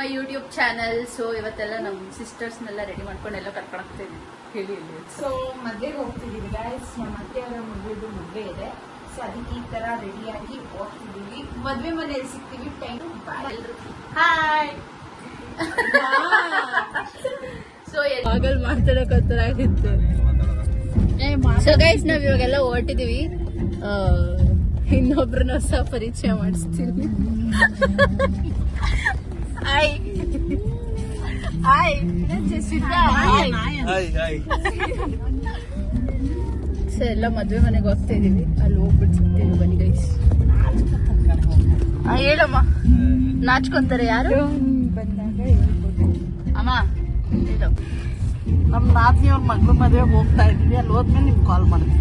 My YouTube channel. So ಇವತ್ತೆಲ್ಲ ನಮ್ಮ ಸಿಸ್ಟರ್ಸ್ನೆಲ್ಲ ready ಮಾಡ್ಕೊಂಡು ಎಲ್ಲ ಕರ್ಕೊಂಡು ಹೋಗ್ತೀವಿ. ಹೇಳಿ ಸೊ ಮದ್ವೆಗೆ ಹೋಗ್ತಿದೀವಿ ಗೈಸ್. ನಮ್ಮ ಅತ್ತೆಯವರ ಮದುವೆ ಇದೆ. ಸೊ ಅದಕ್ಕೆ ಈ ತರ ರೆಡಿಯಾಗಿ ಹೋಗ್ತಿದೀವಿ. ಮದ್ವೆ ಮನೆಯಲ್ಲಿ ಸಿಗ್ತೀವಿ. ಹಾಯ್. ಸೊ ಆಗಲ್ ಮಾತಾಡೋಕತ್ತರ ಆಗಿತ್ತು. ಸೊ ಗೈಸ್ ನಾವ್ ಇವಾಗೆಲ್ಲ ಹೊರಟಿದೀವಿ. ಇನ್ನೊಬ್ರನ್ನ ಹೊಸ ಪರಿಚಯ ಮಾಡಿಸ್ತೀನಿ. ಹಾಯ್ ಹಾಯ್ ಸೊ ಎಲ್ಲ ಮದ್ವೆ ಮನೆಗೆ ಹೋಗ್ತಾ ಇದೀವಿ. ಅಲ್ಲಿ ಹೋಗ್ಬಿಟ್ಟು ಸಿಗ್ತೀವಿ. ಬನ್ನಿ ಗೈಸ್. ಹೇಳಮ್ಮ. ನಾಚ್ಕೊಂತಾರೆ ಯಾರು ಬಂದಾಗ ಅಮ್ಮ? ಹೇಳು. ನಮ್ಮ ನಾದ್ನಿಯವ್ರ ಮಗಳು ಮದುವೆಗೆ ಹೋಗ್ತಾ ಇದೀವಿ. ಅಲ್ಲಿ ಹೋದ್ಮೇಲೆ ನಿಮ್ಗೆ ಕಾಲ್ ಮಾಡ್ತೀನಿ.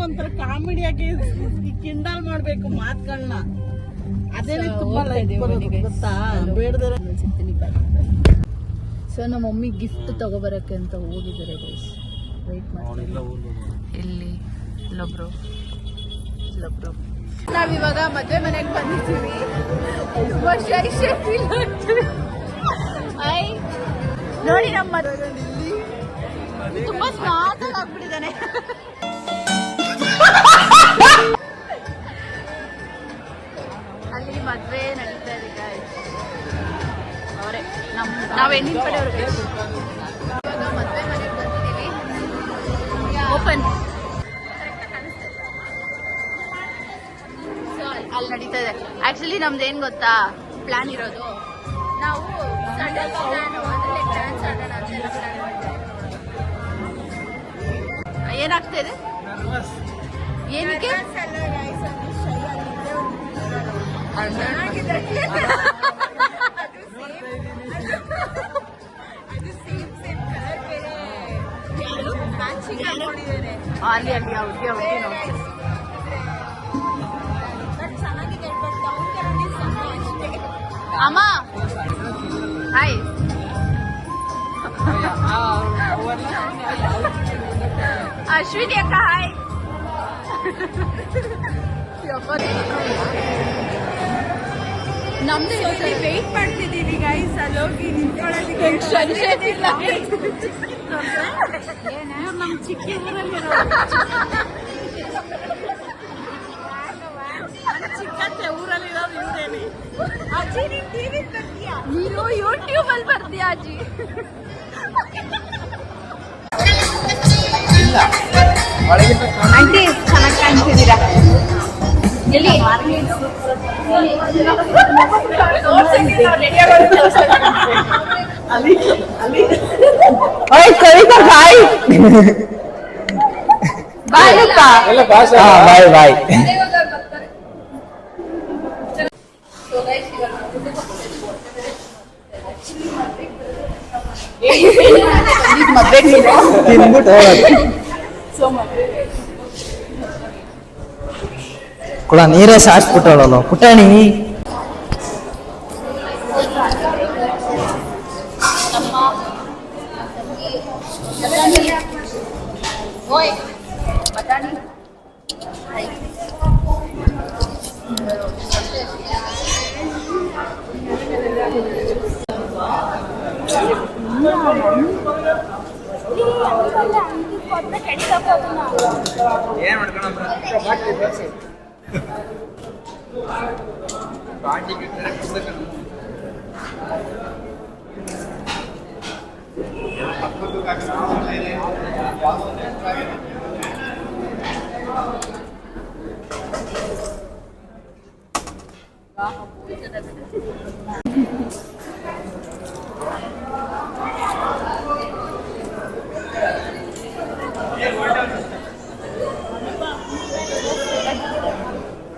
ಒಂಥರ ಕಾಮಿಡಿಯಾಗಿ ಕಿಂಡಲ್ ಮಾಡ್ಬೇಕು ಮಾತುಗಳನ್ನ. ಅದೇನೆ ತುಂಬಾ ಲೈಕ್ ಬರೋದು ಗೊತ್ತಾ? ಬೇಡದರೆ ಸೊ ನಮ್ಮ ಮಮ್ಮಿ ಗಿಫ್ಟ್ ತಗೋಬರಕ್ಕೆ ಅಂತ ಹೋಗಿದ್ದಾರೆ ಗೈಸ್. ವೆಯ್ಟ್ ಮಾಡ್ತೀವಿ. ಇಲ್ಲಿ ಇಲ್ಲೊಬ್ರು ನಾವಿವಾಗ ಮದ್ವೆ ಮನೆಗೆ ಬಂದಿದ್ದೀವಿ. ತುಂಬಾ ಶೈ ಫೀಲ್ ಆಗ್ತೀವಿ. ನೋಡಿ ನಮ್ಮ ಮದುವೆ ತುಂಬಾ ಸ್ಮಾರ್ಟ್ ಆಗಿ ಆಗ್ಬಿಟ್ಟಿದ್ದಾನೆ. ಅಲ್ಲಿ ಮದ್ವೆ ನಡೀತಾ ಇದೆ. ಅವರೇ ನಾವ್ ಹೆಣ್ಣಿನ ಕಡೆಯವ್ರಿಗೆ ಇವಾಗ ಮದ್ವೆ ಮನೆಗೆ ಬಂದಿದ್ದೀವಿ. ಓಪನ್. ಸೊ ಅಲ್ಲಿ ನಡೀತಾ ಇದೆ. ಆಕ್ಚುಲಿ ನಮ್ದು ಏನ್ ಗೊತ್ತಾ ಪ್ಲಾನ್ ಇರೋದು, ನಾವು ಸಡನ್ ಪ್ಲಾನ್ ಅದರಲ್ಲಿ ಡ್ಯಾನ್ಸ್ ಆಡೋಣ ಅಂತೆಲ್ಲ ಪ್ಲಾನ್ ಮಾಡಿದ್ವಿ. ಏನಾಗ್ತಾ ಇದೆ? ಏನಕ್ಕೆ? ಅಲ್ಲಿ ಅಲ್ಲಿ ಅವ್ರಿಗೆ ಅಮ್ಮ ಹಾಯ್. ಅಶ್ವಿನಿ ಅಕ್ಕ ಹಾಯ್. ನಮ್ದು ವೇಟ್ ಮಾಡ್ತಿದ್ದೀವಿ ಗೈಸ್. ಅಲ್ಲೋಗಿ ನಿಂತ್ಕೊಳ್ಳೋದಕ್ಕೆ ನಮ್ ಚಿಕ್ಕ ಊರಲ್ಲಿ ಚಿಕ್ಕತ್ತೆ ಊರಲ್ಲಿರೋದು ಇವ್ರೇನೆ. ಅಜ್ಜಿ ನೀನ್ ಟಿವಿ ಬರ್ತೀಯಾ? ನೀನು ಯೂಟ್ಯೂಬ್ ಅಲ್ಲಿ ಬರ್ತೀಯಾ ಅಜ್ಜಿ? ಆಂಟಿ ಚೆನ್ನಾಗಿ ಕಾಣ್ತಿದ್ದೀರಾ. ಎಲ್ಲಿ ಕವಿತಾ ಬಾಯ್ ಬಾಯ್ ಬಾಯ್. ಕೂಡ ನೀರೇ ಸಾರಿಸ್ಬಿಟ್ಟವಳಲ್ಲ ಪುಟಾಣಿ. ಏನ್ ಮಾಡ್ಕೊಳ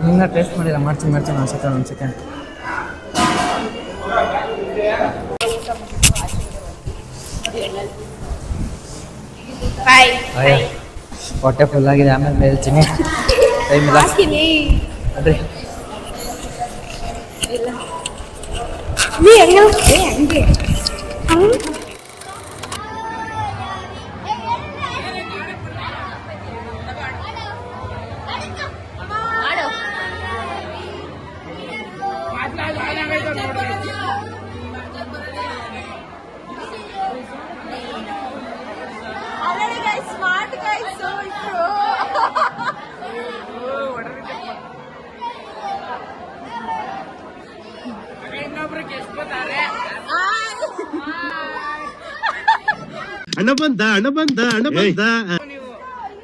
ನಿನ್ನ ಟೇಸ್ಟ್ ಮಾಡಿಲ್ಲ. ಮಾಡ್ತೀನಿ ಒಂದು ಸೆಕೆಂಡ್. ಹೊಟ್ಟೆ ಫುಲ್ ಆಗಿದೆ. ಆಮೇಲೆ ಹೇಳ್ತೀನಿ. ಟೈಮ್ ಇಲ್ಲ ಅದ್ರಿ.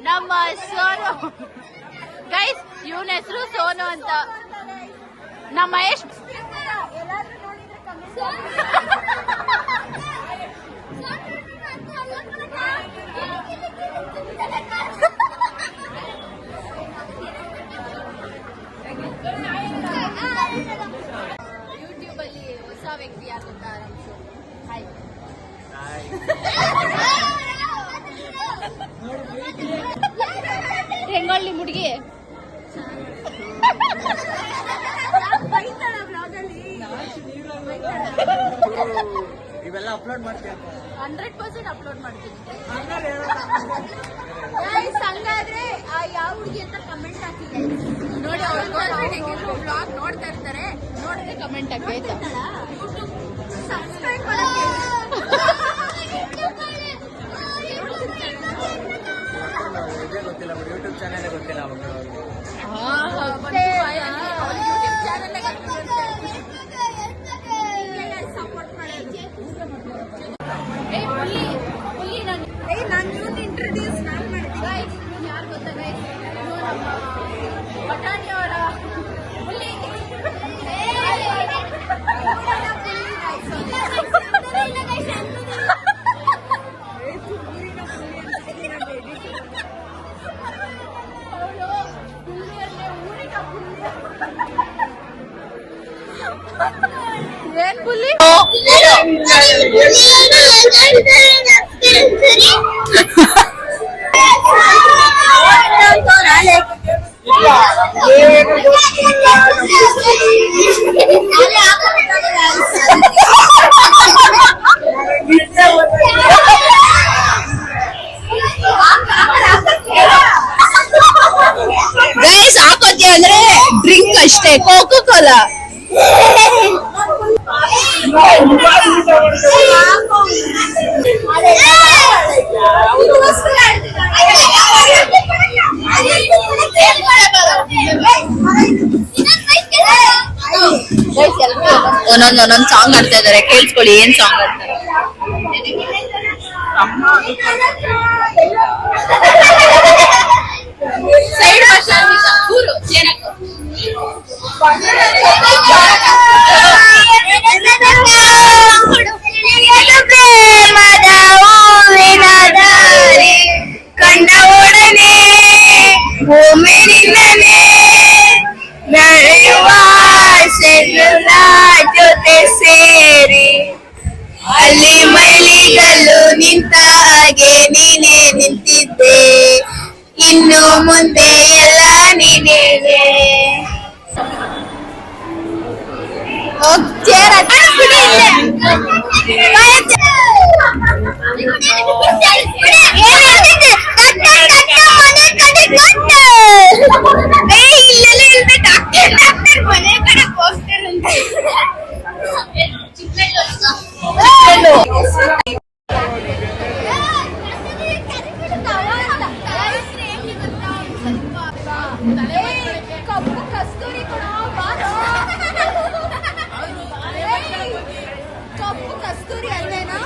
ನಮ್ಮ ಸೋನು ಗೈಸ್, ಇವನ ಹೆಸರು ಸೋನು ಅಂತ. ನಮ್ಮ ಮಹೇಶ್ ಯೂಟ್ಯೂಬ್ ಅಲ್ಲಿ ಹೊಸ ವ್ಯಕ್ತಿ ಯಾರು ಅಂತ ಆರಂಭಿಸು. ಹಾಯ್. ಹೆಂಗೊಳ್ಳಿ ಮುಡ್ಗಿ ಇವೆಲ್ಲ ಅಪ್ಲೋಡ್ ಮಾಡ್ತೀಯ? 100% ಅಪ್ಲೋಡ್ ಮಾಡ್ತೀನಿ. ಹಂಗಾದ್ರೆ ಯಾವ ಹುಡುಗಿ ಅಂತ ಕಮೆಂಟ್ ಹಾಕಿ ನೋಡಿ. ಅವ್ರು ಬ್ಲಾಗ್ ನೋಡ್ತಾ ಇರ್ತಾರೆ, ನೋಡಿದ್ರೆ ಕಮೆಂಟ್ ಹಾಕಿ ಆಯ್ತಾ. ಸಬ್ಸ್ಕ್ರೈಬ್ ಗೊತ್ತಿಲ್ಲ, ಯೂಟ್ಯೂಬ್ ಚಾನೆಲ್ ಗೊತ್ತಿಲ್ಲ ಅವಾಗ. ಇಂಟ್ರೊಡ್ಯೂಸ್ ನಾನು ಮಾಡ್ತೀನಿ. ಯಾರು ಗೊತ್ತಾ ಗೈಸ್, ಬಟಾಣಿ ಅವರ ಹುಲಿ. ಏನ್ ಹುಲಿ? ಗೈಸ್, ಹಾಕೋತಿ ಅಂದ್ರೆ ಡ್ರಿಂಕ್ ಅಷ್ಟೇ, ಕೋಕೋ ಕೋಲಾ. ಒಂದೊಂದ್ ಸಾಂಗ್ ಆಡ್ತಾ ಇದಾರೆ, ಕೇಳಿಸ್ಕೊಳ್ಳಿ ಏನ್ ಸಾಂಗ್ ಆಡ್ತಾರೆ. ಸೈಡ್ ಊರು ಕಂಡ ಒಡನೆ ಭೂಮಿನಿಂದನೇ ನಡೆಯುವ ಜೊತೆ ಸೇರಿ ಅಲ್ಲಿ ಮೈಲಿಗಲ್ಲು ನಿಂತ ಹಾಗೆ ನೀನೇ ನಿಂತಿದ್ದೆ, ಇನ್ನು ಮುಂದೆ ಎಲ್ಲ ನೀನೇನೆ. ಕಪ್ಪು ಕಸ್ತೂರಿ ಕೂಡ ಕಪ್ಪು ಕಸ್ತೂರಿ ಅಲ್ಲೇನಾ?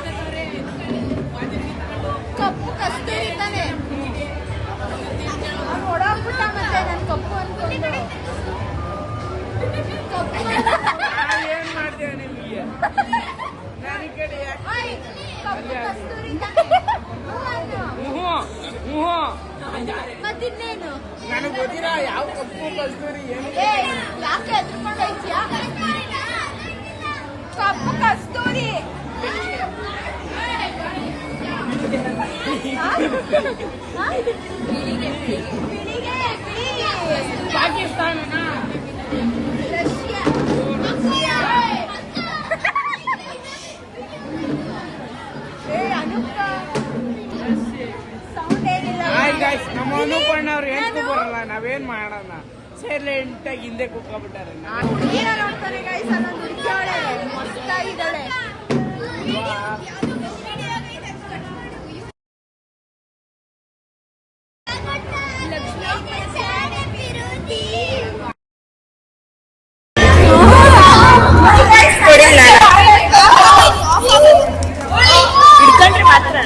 ಕಪ್ಪು ಕಸ್ತೂರಿ ತಾನೆ. ಹೊಡಾಕ್ಬಿಟ್ಟ ಮತ್ತೆ ನನ್ ಕಪ್ಪು ಅನ್ಕೊಂಡು. ಕಪ್ಪು ಕಸ್ತೂರಿ ಮತ್ತಿನ್ನೇನು ನನಗೆ ಗೊತ್ತಿಲ್ಲ ಯಾವ ಕಪ್ಪು ಕಸ್ತೂರಿ ಏನು. ಯಾಕೆ ಎದ್ರುಕೊಂಡು ಹೋಯ್ತೀಯಾ? ಕಪ್ಪು ಕಸ್ತೂರಿ ಪಾಕಿಸ್ತಾನನಾ? ರಷ್ಯಾ. ನಮ್ಮ ಅನುಪಣ್ಣ ಅವ್ರು ಹೇಳ್ತು ಬರಲ್ಲ, ನಾವೇನ್ ಮಾಡೋಣ? ಸೈಲೆಂಟ್ ಆಗಿ ಹಿಂದೆ ಕುತ್ಕೊಬಿಟ್ಟಾರೆ. ನೋಡ್ತಾರೆ ಗೈಸ್, ಅನ್ನೊಂದು ಹುಡುಗಿಯವಳೆ ಮಸ್ತಾಗಿದ್ದಾಳೆ. ಹಿಡ್ಕೊಂಡ್ರೆ ಮಾತ್ರ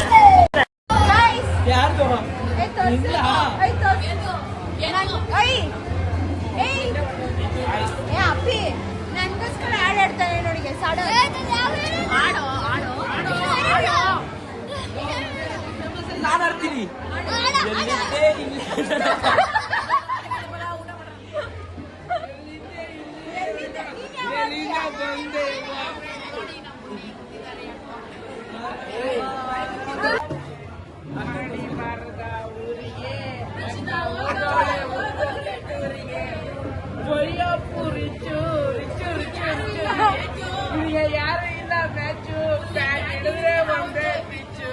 ಇವ್ರಿಗೆ ಯಾರು ಇಲ್ಲ ಮ್ಯಾಚು ಬ್ಯಾಟ್ ಹಿಡಿದ್ರೆ ಒಂದೇ ಪಿಚ್ಚು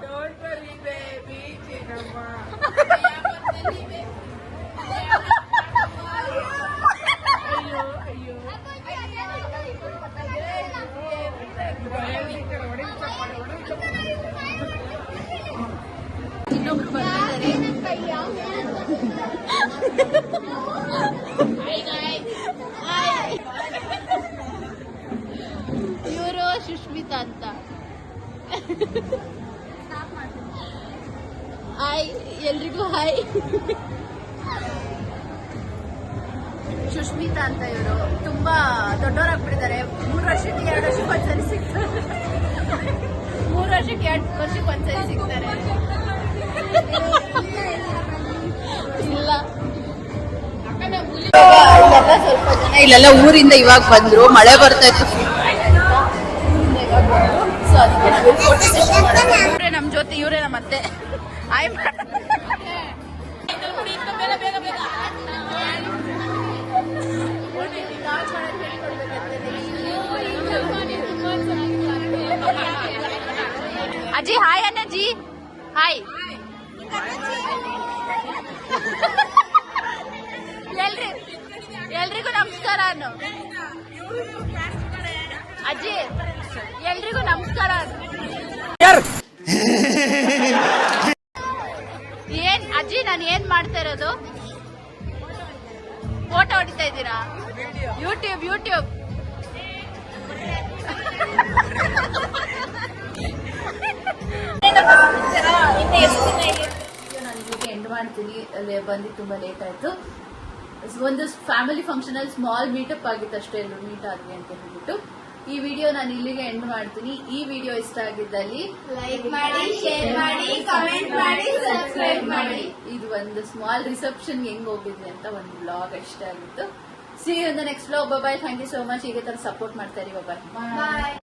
ಡೋಂಟ್ ವರಿ ಬೇಬಿ ಚಿನ್ನಮ್ಮ ಅಯ್ಯೋ ಇನ್ನೊಬ್ರು ಬರ್ತಿದ್ದಾರೆ. ಇವರು ಸುಷ್ಮಿತಾ ಅಂತ. ಹಾಯ್ ಎಲ್ರಿಗೂ ಹಾಯ್. ಸುಷ್ಮಿತಾ ಅಂತ ಇವರು ತುಂಬಾ ದೊಡ್ಡವರಾಗ್ಬಿಟ್ಟಿದ್ದಾರೆ. 3 ವರ್ಷಕ್ಕೆ 2 ವರ್ಷಕ್ಕೆ ಒಂದ್ಸರಿ ಸಿಗ್ತಾರೆ. 3 ವರ್ಷಕ್ಕೆ 2 ವರ್ಷಕ್ಕೆ ಒಂದ್ಸರಿ ಸಿಗ್ತಾರೆ. ಇಲ್ಲ ಸ್ವಲ್ಪ ಜನ ಇಲ್ಲೆಲ್ಲ ಊರಿಂದ ಇವಾಗ ಬಂದ್ರು. ಮಳೆ ಬರ್ತಾ ಇತ್ತು. ಸೊ ಅದಕ್ಕೆ ಇವರೇ ನಮ್ ಜೊತೆ, ಇವರೇ ನಮ್ಮ ಅತ್ತೆ. ಆಯ್ ಅಜ್ಜಿ ಹಾಯ್ ಅಣ್ಣಜ್ಜಿ ಹಾಯ್. ಎಲ್ರಿಗೂ ನಮಸ್ಕಾರ ಅನ್ನು. ಅಜ್ಜಿ ಎಲ್ರಿಗೂ ನಮಸ್ಕಾರ. ಏನ್ ಅಜ್ಜಿ ನಾನು ಏನ್ ಮಾಡ್ತಾ ಇರೋದು? ಫೋಟೋ ಹೊಡಿತಾ ಇದ್ದೀರಾ? ಯೂಟ್ಯೂಬ್ ನಾನು ಇಲ್ಲಿಗೆ ಎಂಡ್ ಮಾಡ್ತೀನಿ. ಅಲ್ಲೇ ಬಂದು ತುಂಬಾ ಲೇಟ್ ಆಯ್ತು. ಒಂದು ಫ್ಯಾಮಿಲಿ ಫಂಕ್ಷನ್ ಅಲ್ಲಿ ಸ್ಮಾಲ್ ಮೀಟಪ್ ಆಗಿತ್ತು ಅಷ್ಟೇ. ಎಲ್ಲರೂ ಮೀಟ್ ಆದ್ವಿ ಅಂತ ಹೇಳ್ಬಿಟ್ಟು ಈ ವಿಡಿಯೋ ನಾನು ಇಲ್ಲಿಗೆ ಎಂಡ್ ಮಾಡ್ತೀನಿ. ಈ ವಿಡಿಯೋ ಇಷ್ಟ ಆಗಿದ್ದಲ್ಲಿ ಲೈಕ್ ಮಾಡಿ, ಶೇರ್ ಮಾಡಿ, ಕಮೆಂಟ್ ಮಾಡಿ, ಸಬ್ಸ್ಕ್ರೈಬ್ ಮಾಡಿ. ಇದು ಒಂದು ಸ್ಮಾಲ್ ರಿಸೆಪ್ಷನ್ ಹೆಂಗ್ ಹೋಗಿದ್ವಿ ಅಂತ ಒಂದು ಬ್ಲಾಗ್ ಇಷ್ಟ ಆಗಿತ್ತು. See you in the next blog. Bye. Thank you so much. ಹೀಗೆ ತರ ಸಪೋರ್ಟ್ ಮಾಡ್ತಾ ಇರಿ. ಬಾಯ್.